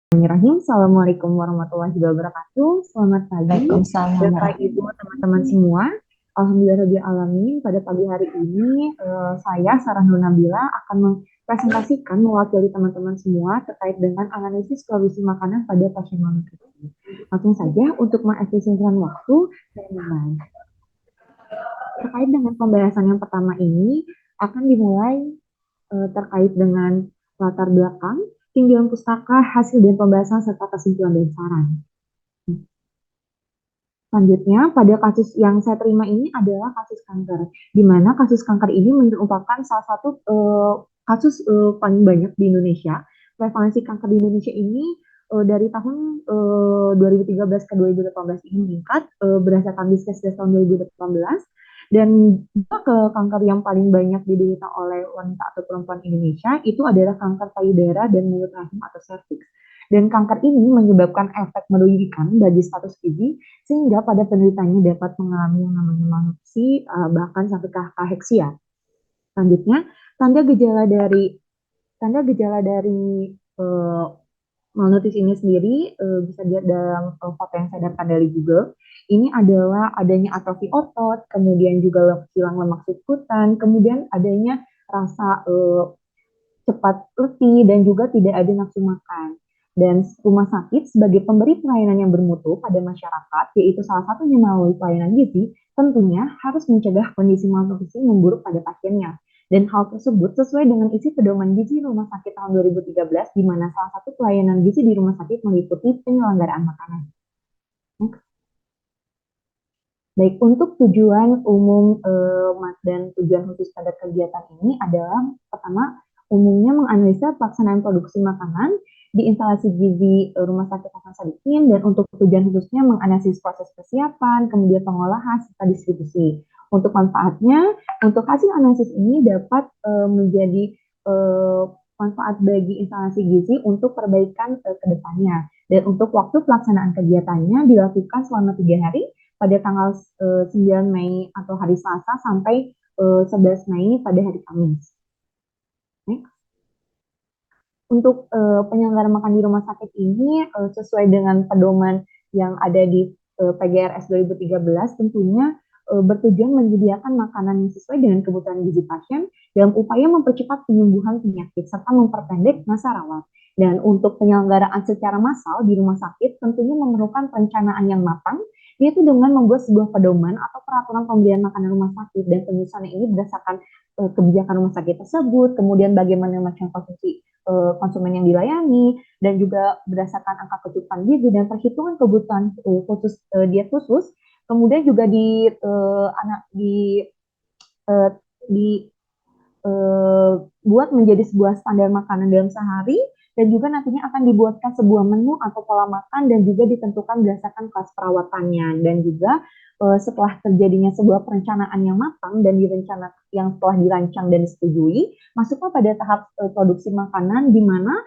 Bismillahirrahmanirrahim. Assalamualaikum warahmatullahi wabarakatuh. Selamat pagi, Waalaikumsalam Bapak Ibu, teman-teman semua. Alhamdulillah alamin. Pada pagi hari ini, saya Sarah Nur Nabila akan mempresentasikan mewakili teman-teman semua terkait dengan analisis produksi makanan pada pasien malnutrisi. Langsung saja untuk mengefisienkan waktu, saya mulai. Terkait dengan pembahasan yang pertama ini akan dimulai terkait dengan latar belakang, tinjauan pustaka, hasil dan pembahasan serta kesimpulan dan saran. Selanjutnya, pada kasus yang saya terima ini adalah kasus kanker, di mana kasus kanker ini merupakan salah satu kasus paling banyak di Indonesia. Prevalensi kanker di Indonesia ini dari tahun 2013 ke 2018 ini meningkat berdasarkan Diskesdes tahun 2018, dan juga ke kanker yang paling banyak diderita oleh wanita atau perempuan Indonesia itu adalah kanker payudara dan mulut rahim atau serviks. Dan kanker ini menyebabkan efek merugikan bagi status gizi sehingga pada penderitanya dapat mengalami yang namanya malnutrisi bahkan sampai ke kaheksia. Selanjutnya, tanda gejala dari tanda gejala dari malnutrisi ini sendiri bisa dilihat dalam foto yang saya dapatkan dari Google. Ini adalah adanya atrofi otot, kemudian juga hilang lemak sekutan, kemudian adanya rasa cepat letih, dan juga tidak ada nafsu makan. Dan rumah sakit sebagai pemberi pelayanan yang bermutu pada masyarakat, yaitu salah satunya melalui pelayanan gizi, tentunya harus mencegah kondisi malnutrisi memburuk pada pasiennya. Dan hal tersebut sesuai dengan isi pedoman gizi rumah sakit tahun 2013, di mana salah satu pelayanan gizi di rumah sakit meliputi penyelenggaraan makanan. Next. Baik, untuk tujuan umum dan tujuan khusus pada kegiatan ini adalah pertama, umumnya menganalisa pelaksanaan produksi makanan di instalasi gizi Rumah Sakit Hasan Sadikin, dan untuk tujuan khususnya menganalisis proses persiapan, kemudian pengolahan, serta distribusi. Untuk manfaatnya, untuk hasil analisis ini dapat menjadi eh, manfaat bagi instalasi gizi untuk perbaikan ke depannya. Dan untuk waktu pelaksanaan kegiatannya dilakukan selama 3 hari pada tanggal 9 Mei atau hari Selasa sampai 11 Mei pada hari Kamis. Next. Untuk penyelenggara makan di rumah sakit ini sesuai dengan pedoman yang ada di PGRS 2013, tentunya bertujuan menyediakan makanan yang sesuai dengan kebutuhan gizi pasien dalam upaya mempercepat penyembuhan penyakit serta memperpendek masa rawat. Dan untuk penyelenggaraan secara massal di rumah sakit tentunya memerlukan perencanaan yang matang, yaitu dengan membuat sebuah pedoman atau peraturan pemberian makanan rumah sakit, dan penyusunan ini berdasarkan kebijakan rumah sakit tersebut, kemudian bagaimana macam konsumsi konsumen yang dilayani, dan juga berdasarkan angka kecukupan gizi dan perhitungan kebutuhan khusus diet khusus. Kemudian juga anak uh, di buat menjadi sebuah standar makanan dalam sehari, dan juga nantinya akan dibuatkan sebuah menu atau pola makan dan juga ditentukan berdasarkan kelas perawatannya. Dan juga setelah terjadinya sebuah perencanaan yang matang dan direncana yang telah dirancang dan disetujui, masuklah pada tahap produksi makanan, di mana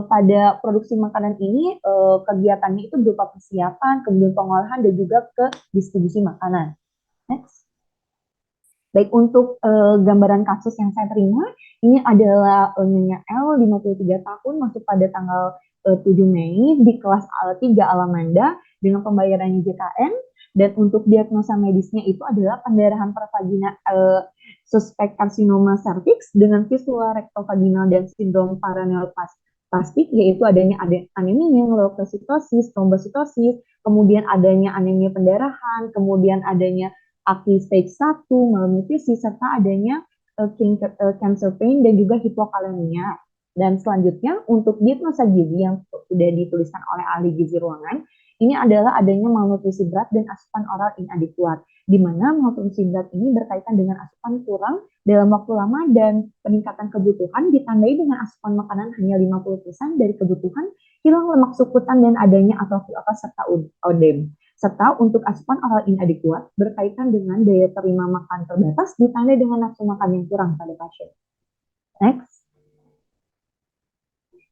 pada produksi makanan ini kegiatannya itu berupa persiapan, kemudian pengolahan, dan juga ke distribusi makanan. Next. Baik, untuk gambaran kasus yang saya terima, ini adalah Nyonya L, 53 tahun, masuk pada tanggal 7 Mei di kelas 3 Alamanda dengan pembayarannya JKN, dan untuk diagnosa medisnya itu adalah pendarahan pervagina suspek karsinoma cervix dengan fistula rektovaginal dan sindrom paraneoplastik, yaitu adanya anemia, leukositosis, trombositosis, kemudian adanya anemia pendarahan, kemudian adanya AKI stage 1, malnutrisi, serta adanya cancer pain dan juga hipokalemia. Dan selanjutnya untuk diagnosa gizi yang sudah dituliskan oleh ahli gizi ruangan, ini adalah adanya malnutrisi berat dan asupan oral inadequat, di mana malnutrisi berat ini berkaitan dengan asupan kurang dalam waktu lama dan peningkatan kebutuhan ditandai dengan asupan makanan hanya 50% dari kebutuhan, hilang lemak sukutan, dan adanya atrofi otot serta odem. Serta untuk asupan oral inadequat berkaitan dengan daya terima makan terbatas ditandai dengan nafsu makan yang kurang pada pasien. Next.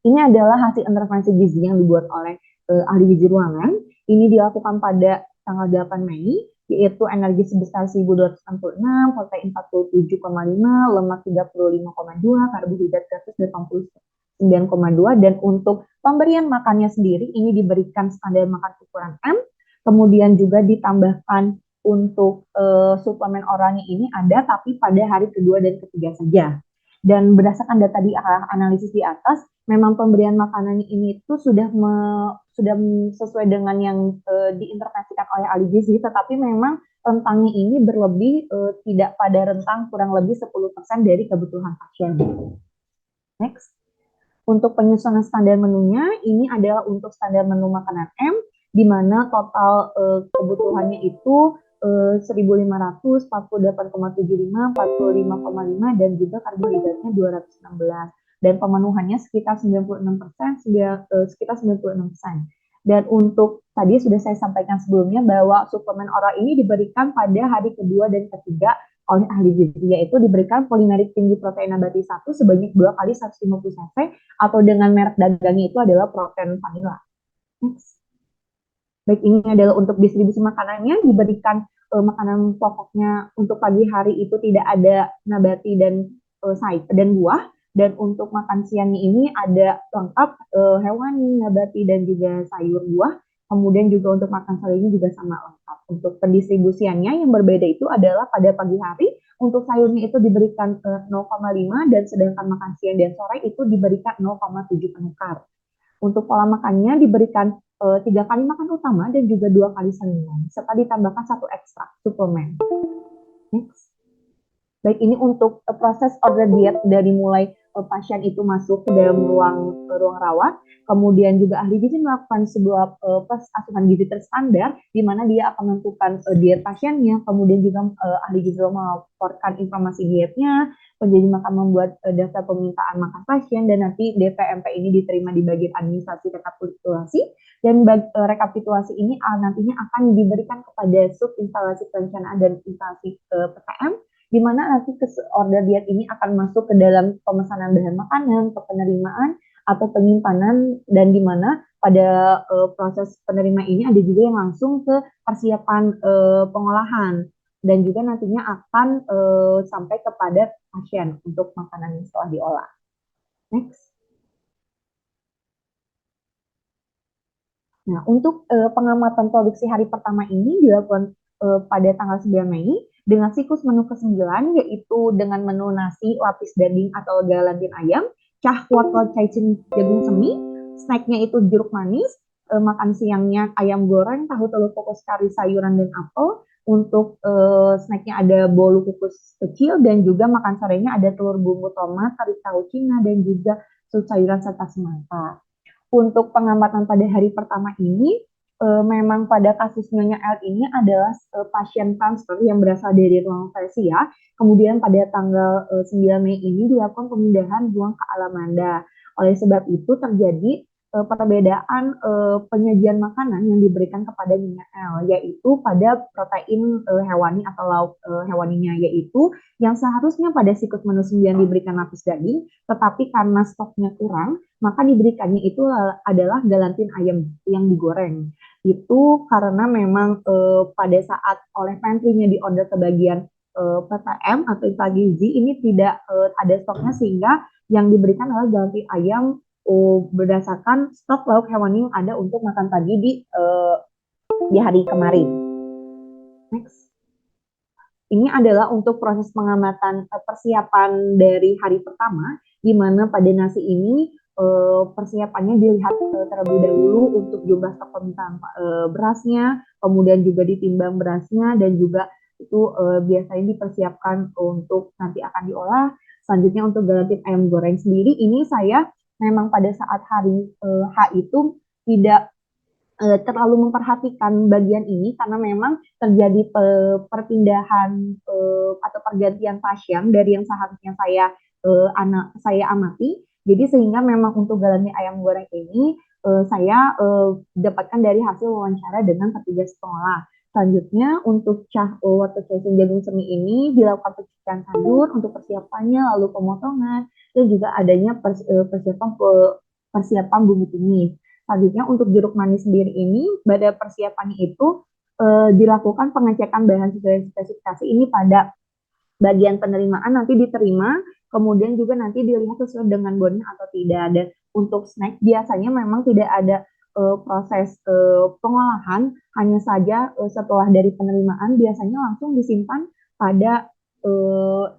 Ini adalah hasil intervensi gizi yang dibuat oleh ahli gizi ruangan. Ini dilakukan pada tanggal 8 Mei, yaitu energi sebesar 1266, protein 47,5, lemak 35,2, karbohidrat 180 9,2, dan untuk pemberian makannya sendiri ini diberikan standar makan ukuran M, kemudian juga ditambahkan untuk suplemen oralnya ini ada tapi pada hari kedua dan ketiga saja. Dan berdasarkan data di analisis di atas, memang pemberian makanan ini itu sudah sesuai dengan yang diintervensikan oleh ahli gizi, tetapi memang rentangnya ini berlebih tidak pada rentang kurang lebih 10% dari kebutuhan pasien. Next. Untuk penyusunan standar menunya, ini adalah untuk standar menu makanan M, di mana total kebutuhannya itu 1.500, 48,75, 45,5, dan juga karbohidratnya 216. Dan pemenuhannya sekitar 96%, sekitar 96%. Dan untuk tadi sudah saya sampaikan sebelumnya bahwa suplemen oral ini diberikan pada hari kedua dan ketiga oleh ahli gizi, yaitu diberikan polimerik tinggi protein nabati 1 sebanyak 2 kali 150 cc atau dengan merek dagangnya itu adalah protein vanilla. Baik, ini adalah untuk distribusi makanannya, diberikan makanan pokoknya untuk pagi hari itu tidak ada nabati dan sayur dan buah, dan untuk makan siangnya ini ada lengkap hewani, nabati, dan juga sayur buah. Kemudian juga untuk makan sorenya juga sama lengkap. Untuk pendistribusiannya yang berbeda itu adalah pada pagi hari untuk sayurnya itu diberikan 0,5, dan sedangkan makan siang dan sore itu diberikan 0,7 penukar. Untuk pola makannya diberikan 3 kali makan utama dan juga 2 kali sandungan, serta ditambahkan 1 ekstrak suplemen. Next. Baik, ini untuk proses order diet dari mulai pasien itu masuk ke dalam ruang rawat, kemudian juga ahli gizi melakukan sebuah asupan gizi terstandar, di mana dia akan menentukan diet pasiennya, kemudian juga ahli gizi melaporkan informasi dietnya, penjadi makan membuat daftar permintaan makan pasien, dan nanti DPMP ini diterima di bagian administrasi rekapitulasi, dan rekapitulasi ini nantinya akan diberikan kepada sub instalasi perencanaan dan instalasi PTM, di mana nanti order diet ini akan masuk ke dalam pemesanan bahan makanan, ke penerimaan atau penyimpanan, dan di mana pada proses penerima ini ada juga yang langsung ke persiapan pengolahan, dan juga nantinya akan sampai kepada pasien untuk makanan yang setelah diolah. Next. Nah, untuk pengamatan produksi hari pertama ini dilakukan pada tanggal 9 Mei dengan siklus menu ke-9, yaitu dengan menu nasi, lapis daging atau galantin ayam, cah wortel caicin jagung semi, snacknya itu jeruk manis, makan siangnya ayam goreng, tahu telur kukus kari sayuran dan apel, untuk snacknya ada bolu kukus kecil, dan juga makan sorenya ada telur bumbu tomat, kari tahu Cina, dan juga sup sayuran serta semangka. Untuk pengamatan pada hari pertama ini, memang pada kasus Nyonya L ini adalah pasien transfer yang berasal dari ruang Fresia. Kemudian pada tanggal 9 Mei ini dilakukan pemindahan buang ke Alamanda. Oleh sebab itu terjadi perbedaan penyajian makanan yang diberikan kepada Nyonya L, yaitu pada protein hewani atau lauk hewaninya, yaitu yang seharusnya pada siklus menu 9 diberikan lapis daging, tetapi karena stoknya kurang, maka diberikannya itu adalah galantin ayam yang digoreng. Itu karena memang pada saat oleh pantry-nya diorder ke bagian PTM atau gizi ini tidak ada stoknya, sehingga yang diberikan adalah galantin ayam berdasarkan stok lauk hewani yang ada untuk makan pagi di hari kemarin. Next. Ini adalah untuk proses pengamatan persiapan dari hari pertama, di mana pada nasi ini persiapannya dilihat terlebih dahulu untuk jumlah stok permintaan berasnya, kemudian juga ditimbang berasnya, dan juga itu biasanya dipersiapkan untuk nanti akan diolah. Selanjutnya untuk galantin ayam goreng sendiri, ini saya memang pada saat hari H itu tidak terlalu memperhatikan bagian ini karena memang terjadi perpindahan atau pergantian pasien dari yang seharusnya saya amati. Jadi sehingga memang untuk galantin ayam goreng ini saya dapatkan dari hasil wawancara dengan petugas pengolah. Selanjutnya untuk wortel caicin jagung semi ini dilakukan pencucian sayur untuk persiapannya, lalu pemotongan, dan juga adanya persiapan bumbu tumis. Selanjutnya untuk jeruk manis sendiri ini, pada persiapannya itu dilakukan pengecekan bahan sesuai spesifikasi ini pada bagian penerimaan, nanti diterima kemudian juga nanti dilihat sesuai dengan bondnya atau tidak. Dan untuk snack biasanya memang tidak ada proses pengolahan, hanya saja setelah dari penerimaan biasanya langsung disimpan pada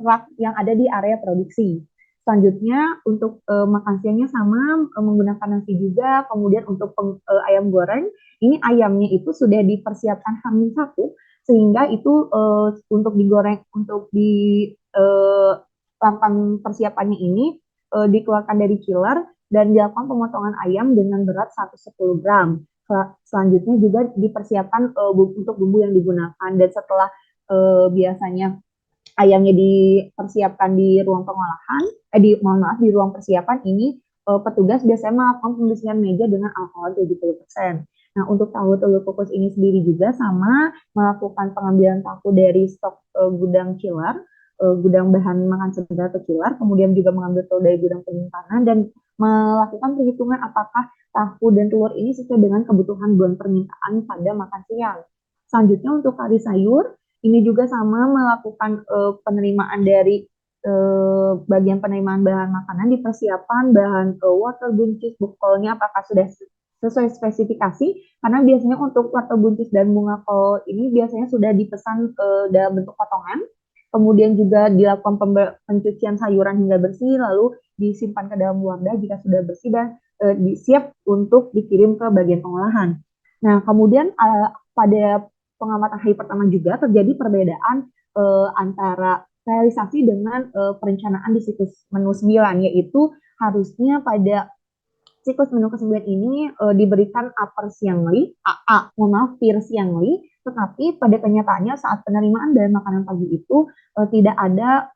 rak yang ada di area produksi. Selanjutnya untuk makan siangnya sama menggunakan nasi juga. Kemudian untuk ayam goreng, ini ayamnya itu sudah dipersiapkan Hamin satu sehingga itu untuk digoreng untuk di lapan persiapannya ini dikeluarkan dari chiller dan dilakukan pemotongan ayam dengan berat 110 gram. Selanjutnya juga dipersiapkan untuk bumbu yang digunakan dan setelah biasanya ayamnya dipersiapkan di ruang pengolahan, mohon maaf, di ruang persiapan ini petugas biasanya melakukan pembersihan meja dengan alkohol 70%. Nah, untuk tahu telur kukus ini sendiri juga sama melakukan pengambilan tahu dari stok gudang chiller, gudang bahan makan segera atau chiller, kemudian juga mengambil telur dari gudang penyimpanan dan melakukan perhitungan apakah tahu dan telur ini sesuai dengan kebutuhan bulan permintaan pada makan siang. Selanjutnya untuk kari sayur, ini juga sama melakukan penerimaan dari bagian penerimaan bahan makanan, dipersiapkan bahan wortel, buncis, bukolnya apakah sudah sesuai spesifikasi, karena biasanya untuk wortel, buncis, dan bunga kol ini biasanya sudah dipesan dalam bentuk potongan, kemudian juga dilakukan pencucian sayuran hingga bersih, lalu disimpan ke dalam wadah jika sudah bersih dan siap untuk dikirim ke bagian pengolahan. Nah, kemudian pada pengamatan hari pertama juga terjadi perbedaan antara realisasi dengan perencanaan di siklus menu 9, yaitu harusnya pada siklus menu ke-9 ini diberikan upper siangly, mohon maaf, peer siangly, tetapi pada kenyataannya saat penerimaan dari makanan pagi itu tidak ada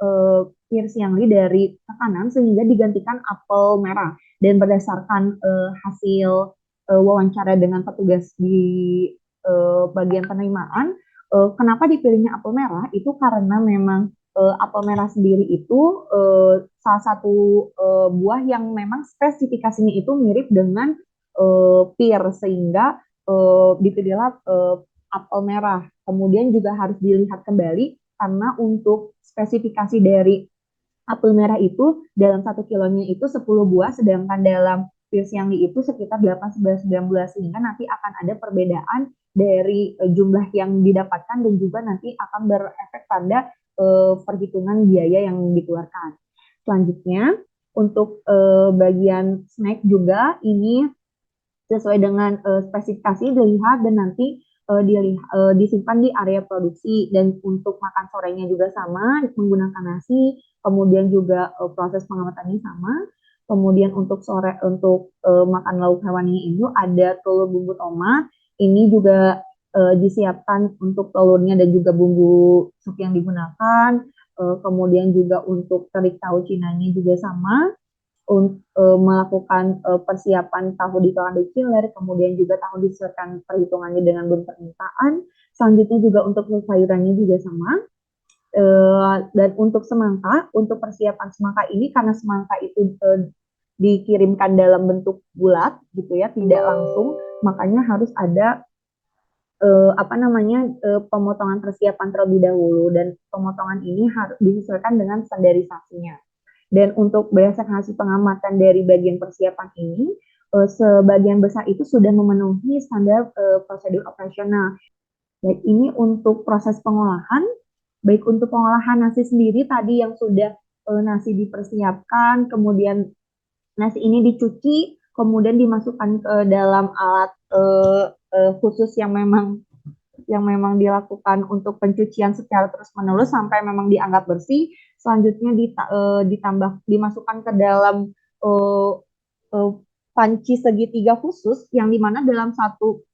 peer siangly dari makanan sehingga digantikan apel merah. Dan berdasarkan hasil wawancara dengan petugas di bagian penerimaan, kenapa dipilihnya apel merah itu karena memang apel merah sendiri itu salah satu buah yang memang spesifikasinya itu mirip dengan pear sehingga dipilihlah apel merah. Kemudian juga harus dilihat kembali karena untuk spesifikasi dari apel merah itu dalam 1 kilonya itu 10 buah, sedangkan dalam pils yang itu sekitar 8, 11, 19, sehingga nanti akan ada perbedaan dari jumlah yang didapatkan dan juga nanti akan berefek pada perhitungan biaya yang dikeluarkan. Selanjutnya, untuk bagian snack juga ini sesuai dengan spesifikasi dilihat dan nanti disimpan di area produksi. Dan untuk makan sorenya juga sama menggunakan nasi, kemudian juga proses pengamatannya sama. Kemudian untuk sore untuk makan lauk hewani itu ada telur bumbu tomat, ini juga disiapkan untuk telurnya dan juga bumbu sup yang digunakan. Kemudian juga untuk terik tahu cinanya juga sama melakukan persiapan tahu dikelola di chiller, kemudian juga tahu disesuaikan perhitungannya dengan bumbu permintaan. Selanjutnya juga untuk sayurannya juga sama. Dan untuk semangka, untuk persiapan semangka ini karena semangka itu dikirimkan dalam bentuk bulat gitu ya, tidak langsung, makanya harus ada pemotongan persiapan terlebih dahulu dan pemotongan ini harus disesuaikan dengan standarisasinya. Dan untuk berdasarkan hasil pengamatan dari bagian persiapan ini, sebagian besar itu sudah memenuhi standar prosedur operasional. Baik ini untuk proses pengolahan, baik untuk pengolahan nasi sendiri tadi yang sudah nasi dipersiapkan, kemudian nasi ini dicuci, kemudian dimasukkan ke dalam alat khusus yang memang dilakukan untuk pencucian secara terus-menerus sampai memang dianggap bersih. Selanjutnya dimasukkan ke dalam panci segitiga khusus yang dimana dalam satu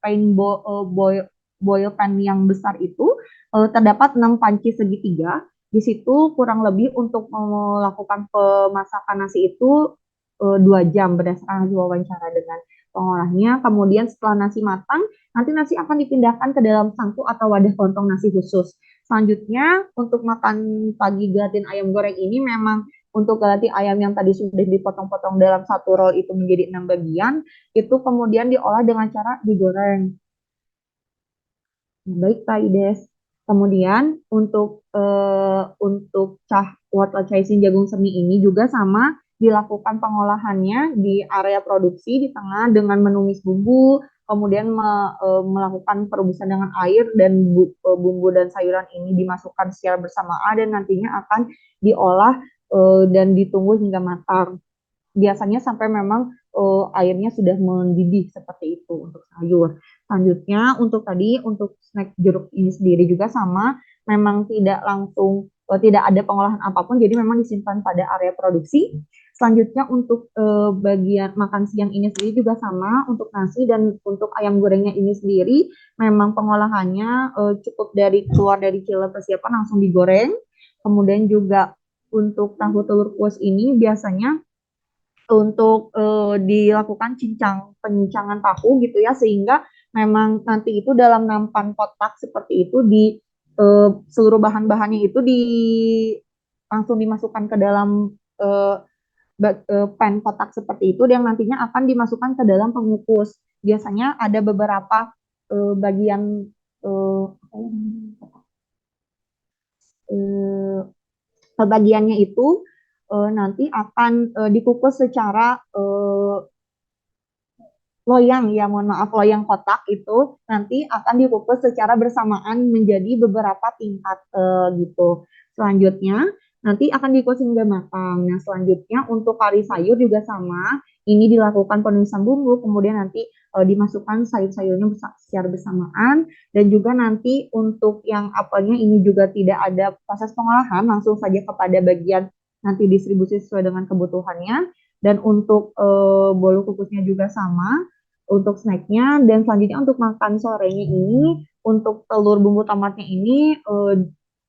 boil pan yang besar itu terdapat 6 panci segitiga. Di situ kurang lebih untuk melakukan pemasakan nasi itu 2 jam berdasarkan hasil wawancara dengan pengolahnya. Kemudian setelah nasi matang, nanti nasi akan dipindahkan ke dalam sangku atau wadah lontong nasi khusus. Selanjutnya, untuk makan pagi gelatin ayam goreng ini memang untuk gelatin ayam yang tadi sudah dipotong-potong dalam satu roll itu menjadi 6 bagian, itu kemudian diolah dengan cara digoreng. Baik, Pak Ides. Kemudian untuk wortel caicin jagung semi ini juga sama dilakukan pengolahannya di area produksi di tengah dengan menumis bumbu, kemudian melakukan perebusan dengan air dan bumbu dan sayuran ini dimasukkan secara bersamaan dan nantinya akan diolah dan ditunggu hingga matang. Biasanya sampai memang airnya sudah mendidih seperti itu untuk sayur. Selanjutnya untuk snack jeruk ini sendiri juga sama, memang tidak langsung tidak ada pengolahan apapun, jadi memang disimpan pada area produksi. Selanjutnya untuk bagian makan siang ini sendiri juga sama untuk nasi dan untuk ayam gorengnya ini sendiri memang pengolahannya cukup keluar dari chiller persiapan langsung digoreng. Kemudian juga untuk tahu telur kuas ini biasanya untuk dilakukan pencincangan tahu gitu ya, sehingga memang nanti itu dalam nampan kotak seperti itu seluruh bahan-bahannya itu langsung dimasukkan ke dalam pan kotak seperti itu yang nantinya akan dimasukkan ke dalam pengukus. Biasanya ada beberapa bagian uh, bagiannya itu nanti akan dikukus secara loyang ya, mohon maaf, loyang kotak itu nanti akan dikukus secara bersamaan menjadi beberapa tingkat gitu. Selanjutnya nanti akan dikukus hingga matang. Nah, selanjutnya untuk kari sayur juga sama. Ini dilakukan penumisan bumbu, kemudian nanti dimasukkan sayur-sayurnya secara bersamaan dan juga nanti untuk yang apelnya ini juga tidak ada proses pengolahan, langsung saja kepada bagian nanti distribusi sesuai dengan kebutuhannya. Dan untuk bolu kukusnya juga sama untuk snacknya. Dan selanjutnya untuk makan sorenya ini untuk telur bumbu tomatnya ini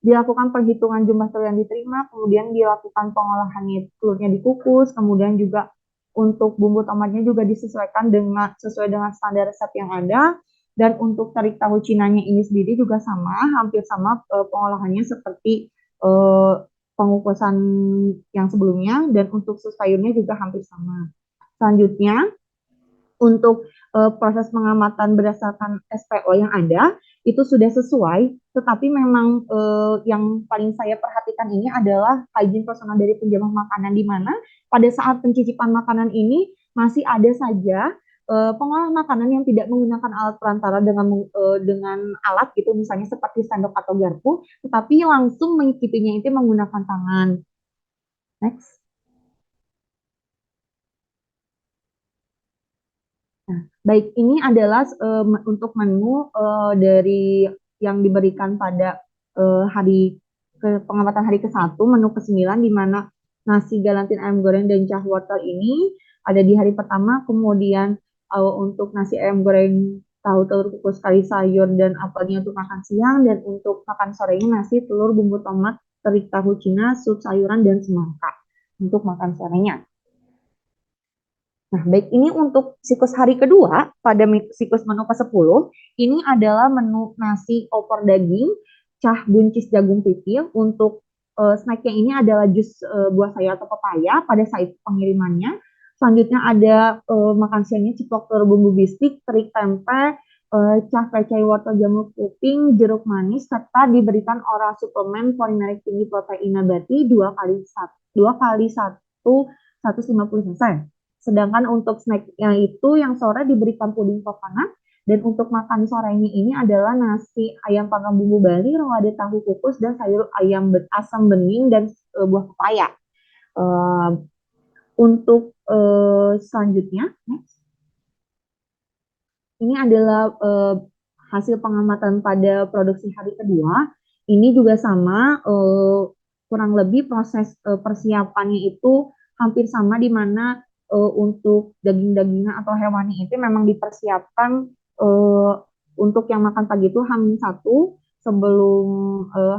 dilakukan perhitungan jumlah telur yang diterima, kemudian dilakukan pengolahannya, telurnya dikukus, kemudian juga untuk bumbu tomatnya juga disesuaikan sesuai dengan standar resep yang ada. Dan untuk tarik tahu cinanya ini sendiri juga sama, hampir sama pengolahannya seperti pengukusan yang sebelumnya, dan untuk sayurnya juga hampir sama. Selanjutnya untuk proses pengamatan berdasarkan SPO yang ada itu sudah sesuai, tetapi memang yang paling saya perhatikan ini adalah hygiene personal dari penjamu makanan, di mana pada saat pencicipan makanan ini masih ada saja pengolah makanan yang tidak menggunakan alat perantara dengan alat gitu, misalnya seperti sendok atau garpu, tetapi langsung mencicipinya itu menggunakan tangan. Next. Nah, baik, ini adalah untuk menu dari yang diberikan pada pengamatan hari ke-1, menu ke-9, di mana nasi galantin ayam goreng dan cah wortel ini ada di hari pertama, kemudian untuk nasi ayam goreng tahu telur kukus kari sayur dan apelnya untuk makan siang, dan untuk makan sorenya nasi telur bumbu tomat teri tahu Cina sup sayuran dan semangka untuk makan sorenya. Nah, baik, ini untuk siklus hari kedua, pada siklus menu ke-10, ini adalah menu nasi opor daging, cah buncis jagung pipih. Untuk snacknya ini adalah jus buah sayur atau pepaya pada saat pengirimannya. Selanjutnya ada makan siangnya ciplok telur bumbu bistik, terik tempe, cah pecai wortel jamur kuping, jeruk manis, serta diberikan oral suplemen polimerik tinggi protein nabati 2 kali 1 150 cc. Sedangkan untuk snacknya itu yang sore diberikan puding coconut, dan untuk makan sorenya ini adalah nasi ayam panggang bumbu Bali, lada tahu kukus, dan sayur ayam asam bening dan buah pepaya. Untuk selanjutnya, ini adalah hasil pengamatan pada produksi hari kedua. Ini juga sama, kurang lebih proses persiapannya itu hampir sama, di mana untuk daging-dagingan atau hewani itu memang dipersiapkan untuk yang makan pagi itu H-1 sebelum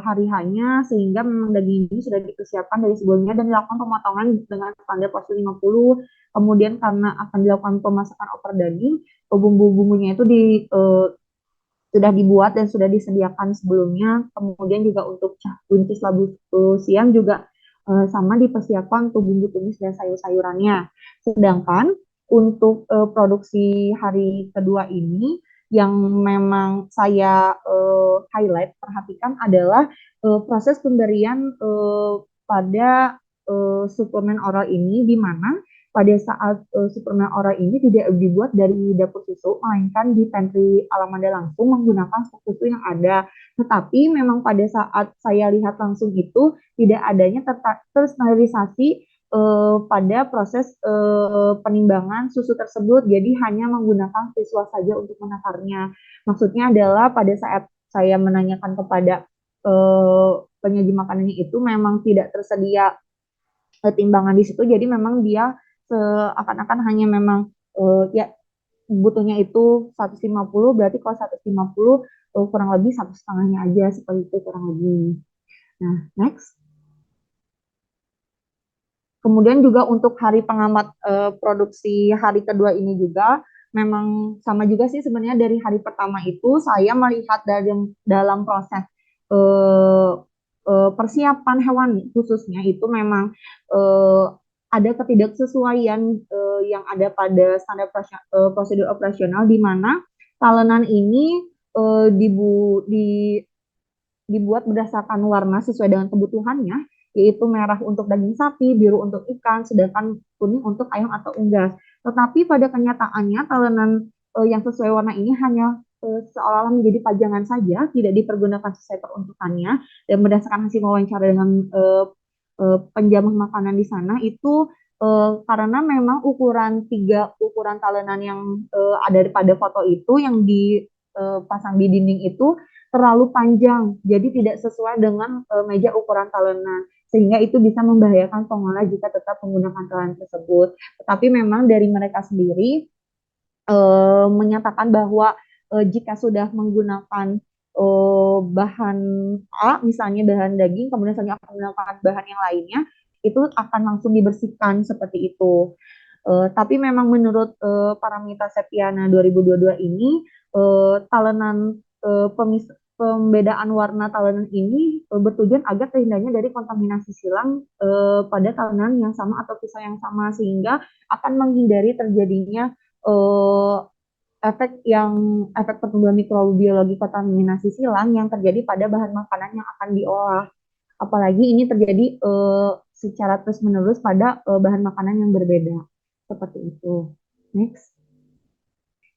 hari hanya, sehingga memang daging ini sudah dipersiapkan dari sebelumnya dan dilakukan pemotongan dengan standar porsi 50. Kemudian karena akan dilakukan pemasakan opor daging, bumbu-bumbunya itu sudah dibuat dan sudah disediakan sebelumnya. Kemudian juga untuk buncis labu siang juga sama dipersiapkan untuk bumbu tumis dan sayur-sayurannya. Sedangkan untuk produksi hari kedua ini yang memang saya highlight perhatikan adalah proses pemberian pada suplemen oral ini, di mana pada saat suplemen oral ini tidak dibuat dari dapur susu, melainkan di pantry Alamanda langsung menggunakan stok susu yang ada. Tetapi memang pada saat saya lihat langsung itu tidak adanya terstandarisasi pada proses penimbangan susu tersebut. Jadi hanya menggunakan visual saja untuk menakarnya. Maksudnya adalah pada saat saya menanyakan kepada penyaji makanannya itu memang tidak tersedia timbangan di situ. Jadi memang dia seakan-akan hanya memang ya butuhnya itu 150, berarti kalau 150 kurang lebih satu setengahnya aja, seperti itu kurang lebih. Nah, next. Kemudian juga untuk hari pengamat produksi hari kedua ini juga memang sama juga sih sebenarnya. Dari hari pertama itu saya melihat dalam proses eh, persiapan hewan khususnya itu memang eh, ada ketidaksesuaian yang ada pada standar prosedur operasional, di mana talenan ini dibuat berdasarkan warna sesuai dengan kebutuhannya, yaitu merah untuk daging sapi, biru untuk ikan, sedangkan kuning untuk ayam atau unggas. Tetapi pada kenyataannya talenan yang sesuai warna ini hanya seolah-olah menjadi pajangan saja, tidak dipergunakan sesuai peruntukannya, dan berdasarkan hasil wawancara dengan penjamah makanan di sana itu karena memang ukuran talenan yang ada pada foto itu yang dipasang di dinding itu terlalu panjang, jadi tidak sesuai dengan meja ukuran talenan, sehingga itu bisa membahayakan pengolah jika tetap menggunakan talenan tersebut. Tetapi memang dari mereka sendiri menyatakan bahwa jika sudah menggunakan bahan A, misalnya bahan daging, kemudian saya akan menggunakan bahan yang lainnya, itu akan langsung dibersihkan seperti itu. Tapi memang menurut Paramita Septiana 2022 ini, talenan pembedaan warna talenan ini bertujuan agar terhindarnya dari kontaminasi silang pada talenan yang sama atau pisau yang sama, sehingga akan menghindari terjadinya uh, efek pertumbuhan mikrobiologi kontaminasi silang yang terjadi pada bahan makanan yang akan diolah. Apalagi ini terjadi secara terus-menerus pada bahan makanan yang berbeda. Seperti itu. Next.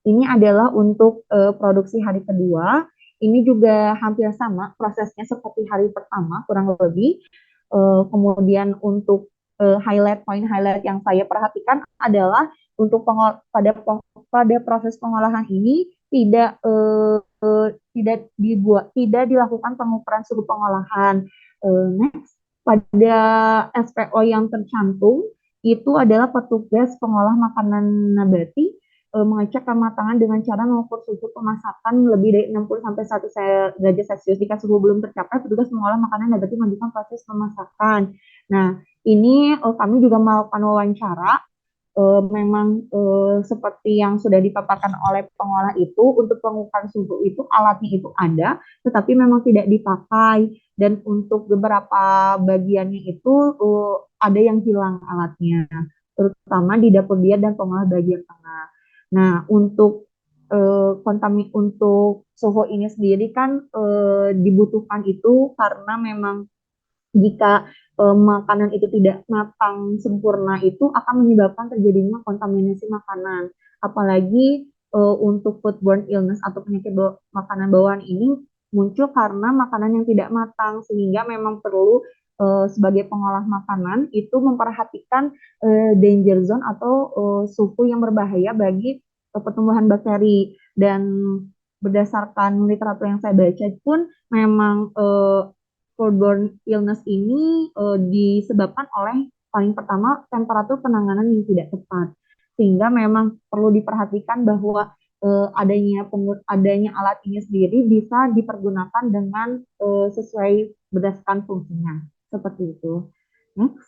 Ini adalah untuk produksi hari kedua. Ini juga hampir sama prosesnya seperti hari pertama, kurang lebih. Kemudian untuk highlight yang saya perhatikan adalah untuk pada proses pengolahan ini tidak dilakukan pengukuran suhu pengolahan. Next, pada SPO yang tercantum itu adalah petugas pengolah makanan nabati mengecek kematangan dengan cara mengukur suhu pemasakan lebih dari 60 sampai 1 derajat Celcius. Jika suhu belum tercapai, petugas mengolah makanan nabati melanjutkan proses pemasakan. Nah, ini kami juga melakukan wawancara. Memang seperti yang sudah dipaparkan oleh pengolah itu, untuk pengukuran suhu itu alatnya itu ada, tetapi memang tidak dipakai, dan untuk beberapa bagiannya itu ada yang hilang alatnya, terutama di dapur diet dan pengolah bagian tengah. Nah, untuk suhu ini sendiri kan dibutuhkan itu karena memang jika makanan itu tidak matang sempurna itu akan menyebabkan terjadinya kontaminasi makanan. Apalagi untuk foodborne illness atau penyakit makanan bawaan ini muncul karena makanan yang tidak matang, sehingga memang perlu sebagai pengolah makanan itu memperhatikan danger zone atau suhu yang berbahaya bagi pertumbuhan bakteri. Dan berdasarkan literatur yang saya baca pun memang foodborne illness ini disebabkan oleh paling pertama temperatur penanganan yang tidak tepat, sehingga memang perlu diperhatikan bahwa adanya alat ini sendiri bisa dipergunakan dengan sesuai berdasarkan fungsinya, seperti itu. Next.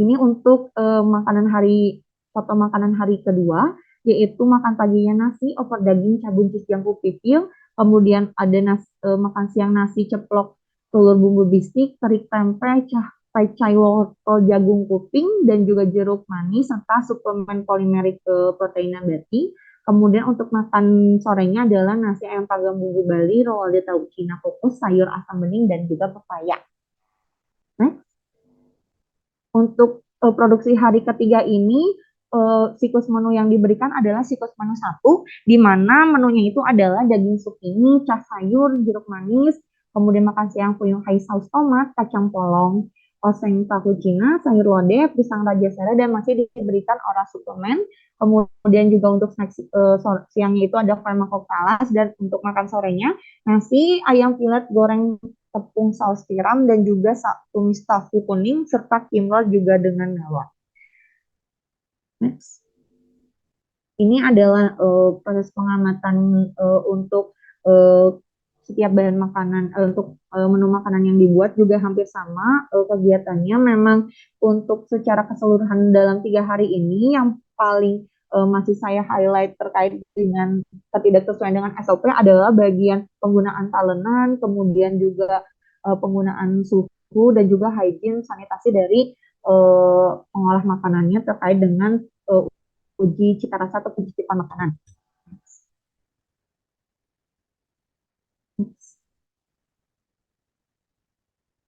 Ini untuk foto makanan hari kedua, yaitu makan paginya nasi, opor daging, cabuncis, jangkuk pipil, kemudian ada makan siang nasi, ceplok, telur bumbu bistik, teri tempe, cai wortel, jagung kuping, dan juga jeruk manis, serta suplemen polimerik protein nabati. Kemudian untuk makan sorenya adalah nasi ayam panggang bumbu Bali, rolade tahu Cina kukus, sayur asam bening, dan juga pepaya. Nah, untuk produksi hari ketiga ini, siklus menu yang diberikan adalah siklus menu satu, di mana menunya itu adalah daging sukini, cas sayur, jeruk manis, kemudian makan siang fuyung hai saus tomat, kacang polong, oseng tahu Cina, sayur lodeh, pisang raja sere, dan masih diberikan oral suplemen. Kemudian juga untuk snack siangnya itu ada farmakop talas, dan untuk makan sorenya nasi ayam filet goreng tepung saus tiram, dan juga tumis tahu kuning, serta kimchi juga dengan melon. Next. Ini adalah proses pengamatan untuk uh, setiap bahan makanan, untuk menu makanan yang dibuat juga hampir sama kegiatannya. Memang untuk secara keseluruhan dalam 3 hari ini yang paling masih saya highlight terkait dengan ketidaksesuaian dengan SOP adalah bagian penggunaan talenan, kemudian juga penggunaan suhu dan juga hygiene sanitasi dari pengolah makanannya terkait dengan uji cita rasa atau pencicipan makanan.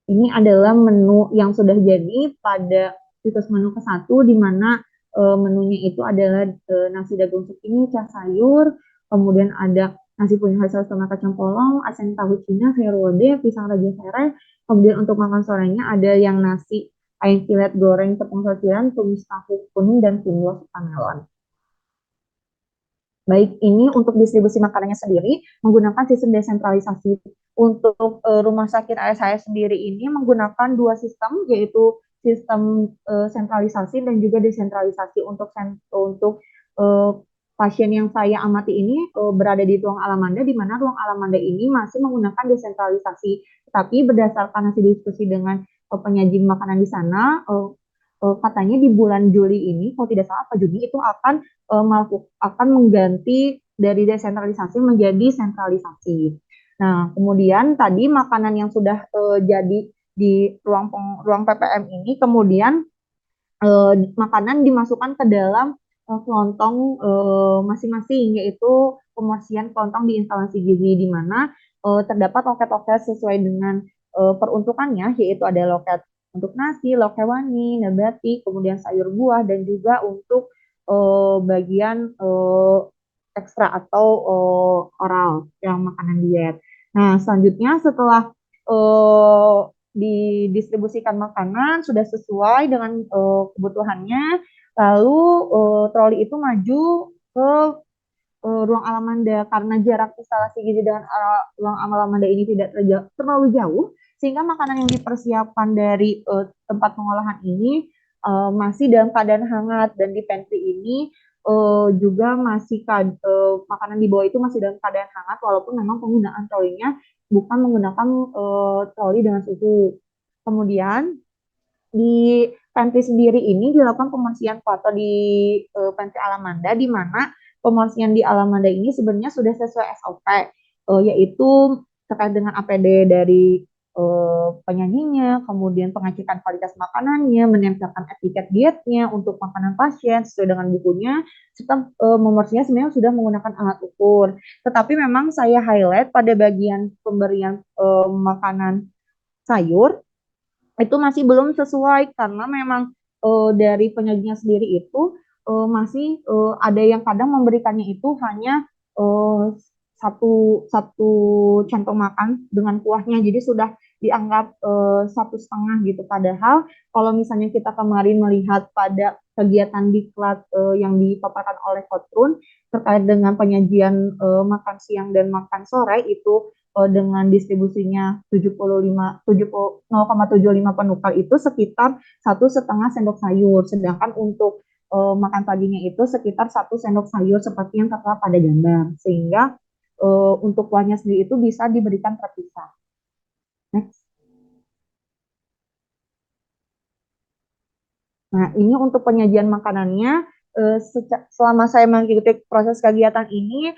Ini adalah menu yang sudah jadi pada situs menu ke-1, di mana menunya itu adalah nasi dagung sukini, cas sayur, kemudian ada nasi puyuh hasil sama kacang polong, asam tahu Cina, sayur lodeh, pisang raja sereh. Kemudian untuk makan sorenya ada yang nasi ayam filet goreng tepung sajian, tumis tahu kuning, dan timlo melon. Baik ini untuk distribusi makanannya sendiri menggunakan sistem desentralisasi. Untuk rumah sakit ASHS sendiri ini menggunakan 2 sistem, yaitu sistem sentralisasi dan juga desentralisasi. Untuk pasien yang saya amati ini berada di ruang Alamanda, di mana ruang Alamanda ini masih menggunakan desentralisasi. Tapi berdasarkan hasil diskusi dengan penyaji makanan di sana, katanya di bulan Juli ini, kalau tidak salah Pak Juni, itu akan mengganti dari desentralisasi menjadi sentralisasi. Nah, kemudian tadi makanan yang sudah jadi di ruang PPM ini, kemudian makanan dimasukkan ke dalam kelontong masing-masing, yaitu pemorsian kelontong di instalasi gizi, di mana terdapat loket-loket sesuai dengan peruntukannya, yaitu ada loket untuk nasi, loket hewani, nabati, kemudian sayur buah, dan juga untuk bagian ekstra atau oral yang makanan diet. Nah, selanjutnya setelah didistribusikan makanan sudah sesuai dengan kebutuhannya, lalu troli itu maju ke ruang Alamanda. Karena jarak instalasi gizi dengan ruang Alamanda ini tidak terlalu jauh, sehingga makanan yang dipersiapkan dari tempat pengolahan ini masih dalam keadaan hangat, dan di pantry ini juga masih makanan di bawah itu masih dalam keadaan hangat, walaupun memang penggunaan trolinya bukan menggunakan troli dengan suhu. Kemudian di pantry sendiri ini dilakukan pembersihan foto di pantry Alamanda, di mana pembersihan di Alamanda ini sebenarnya sudah sesuai SOP, yaitu terkait dengan APD dari penyajinya, kemudian pengecekan kualitas makanannya, menempelkan etiket dietnya untuk makanan pasien sesuai dengan bukunya, serta pembersihannya sebenarnya sudah menggunakan alat ukur. Tetapi memang saya highlight pada bagian pemberian makanan sayur itu masih belum sesuai, karena memang dari penyajinya sendiri itu masih ada yang kadang memberikannya itu hanya satu satu centong makan dengan kuahnya, jadi sudah dianggap 1,5 gitu. Padahal kalau misalnya kita kemarin melihat pada kegiatan diklat yang dipaparkan oleh Kotrun terkait dengan penyajian makan siang dan makan sore itu dengan distribusinya 0,75 penukar itu sekitar 1,5 sendok sayur, sedangkan untuk makan paginya itu sekitar 1 sendok sayur seperti yang tertera pada gambar, sehingga untuk kuahnya sendiri itu bisa diberikan terpisah. Next. Nah, ini untuk penyajian makanannya, selama saya mengikuti proses kegiatan ini,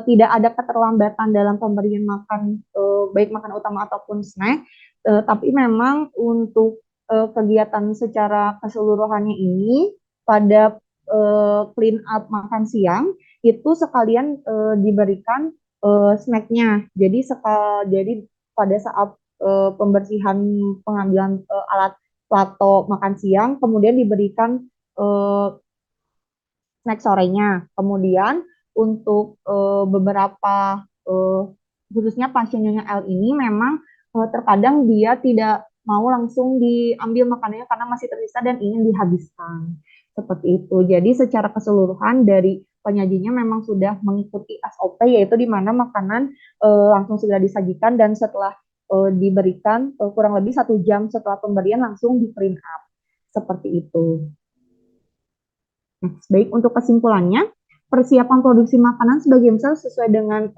tidak ada keterlambatan dalam pemberian makan, baik makan utama ataupun snack, tapi memang untuk kegiatan secara keseluruhannya ini, pada clean up makan siang, itu sekalian diberikan snacknya. Jadi pada saat pembersihan pengambilan alat plato makan siang, kemudian diberikan eh, snack sorenya. Kemudian untuk beberapa khususnya pasiennya L ini memang terkadang dia tidak mau langsung diambil makanannya karena masih tersisa dan ingin dihabiskan. Seperti itu. Jadi secara keseluruhan dari penyajinya memang sudah mengikuti SOP yaitu di mana makanan langsung segera disajikan dan setelah diberikan kurang lebih 1 jam setelah pemberian langsung di print up. Seperti itu. Baik, untuk kesimpulannya, persiapan produksi makanan sebagai misal sesuai dengan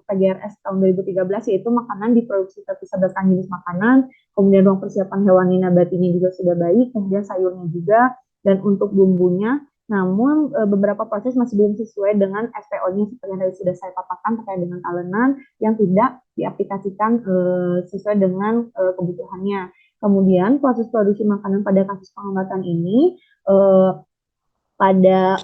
PGRS tahun 2013 yaitu makanan diproduksi berdasarkan jenis makanan, kemudian ruang persiapan hewani nabatinya juga sudah baik, kemudian sayurnya juga, dan untuk bumbunya, namun beberapa proses masih belum sesuai dengan SPO-nya seperti yang tadi sudah saya paparkan terkait dengan talenan yang tidak diaplikasikan sesuai dengan kebutuhannya. Kemudian proses produksi makanan pada kasus pengambatan ini pada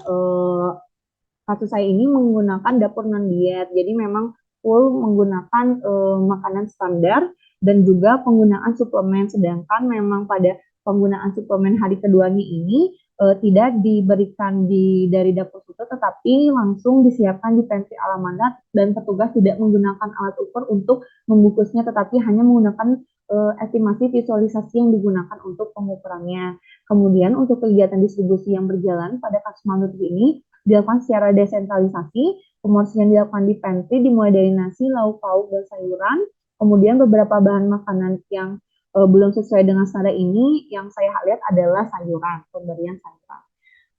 kasus saya ini menggunakan dapur non diet. Jadi memang full menggunakan makanan standar dan juga penggunaan suplemen. Sedangkan memang pada penggunaan suplemen hari keduanya ini tidak diberikan dari dapur situ, tetapi langsung disiapkan di pantry alamanat dan petugas tidak menggunakan alat ukur untuk membungkusnya, tetapi hanya menggunakan estimasi visualisasi yang digunakan untuk pengukurannya. Kemudian untuk kegiatan distribusi yang berjalan pada kasus malnutrisi ini dilakukan secara desentralisasi, pemorsian dilakukan di pantry dimulai dari nasi, lauk pauk, dan sayuran. Kemudian beberapa bahan makanan yang belum sesuai dengan standar ini yang saya lihat adalah sayuran, pemberian sayuran.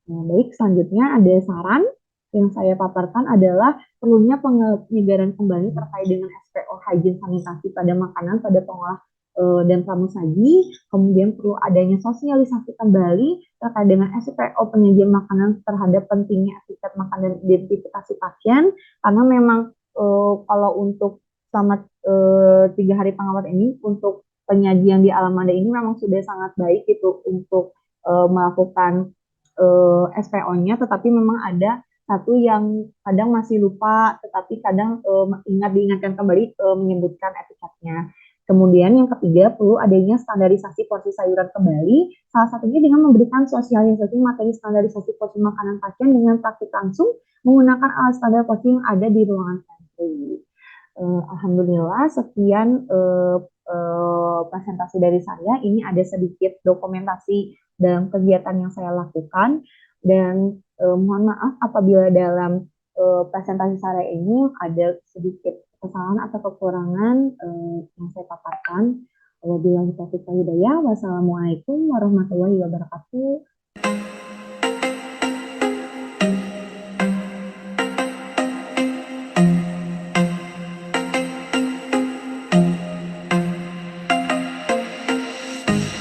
Nah, baik, selanjutnya ada saran yang saya paparkan adalah perlunya penyegaran kembali terkait dengan SPO hygiene sanitasi pada makanan pada pengolah dan pramusaji. Kemudian perlu adanya sosialisasi kembali terkait dengan SPO penyajian makanan terhadap pentingnya etiket makan dan identifikasi pasien. Karena memang kalau untuk selama 3 hari pengawasan ini untuk penyajian di Alamanda ini memang sudah sangat baik itu untuk melakukan SPO-nya, tetapi memang ada satu yang kadang masih lupa, tetapi kadang diingatkan kembali menyebutkan etiketnya. Kemudian yang ketiga, perlu adanya standarisasi porsi sayuran kembali, salah satunya dengan memberikan sosialisasi materi standarisasi porsi makanan pasien dengan praktik langsung menggunakan alat standar porsi yang ada di ruangan pantry. Alhamdulillah, sekian presentasi dari saya. Ini ada sedikit dokumentasi dalam kegiatan yang saya lakukan dan mohon maaf apabila dalam presentasi saya ini ada sedikit kesalahan atau kekurangan yang saya paparkan. Wabillahi taufiq wal hidayah. Wassalamualaikum warahmatullahi wabarakatuh.